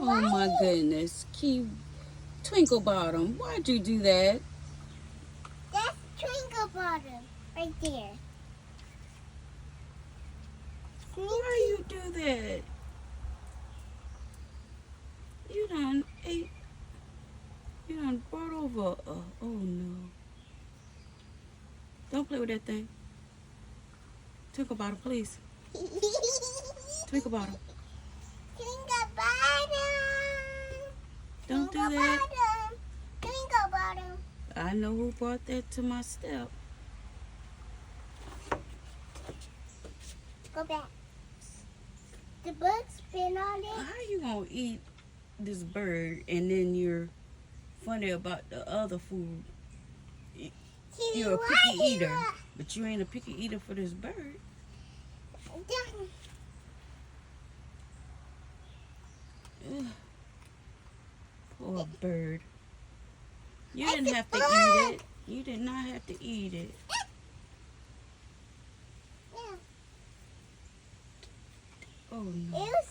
Oh my goodness. Twinkle Bottom, why'd you do that? That's Twinkle Bottom right there. Why you do that? You done ate. You done brought over. Oh no. Don't play with that thing. Twinkle Bottom, please. Twinkle Bottom. Twinkle Bottom. Don't do Twinkle that. Bottom. Twinkle Bottom. I know who brought that to my step. Go back. The bug's been on it. How you gonna eat this bird and then you're funny about the other food? You're a picky eater, but you ain't a picky eater for this bird. Ugh. Poor bird. You didn't have to eat it. You did not have to eat it. Yeah. Oh no. It was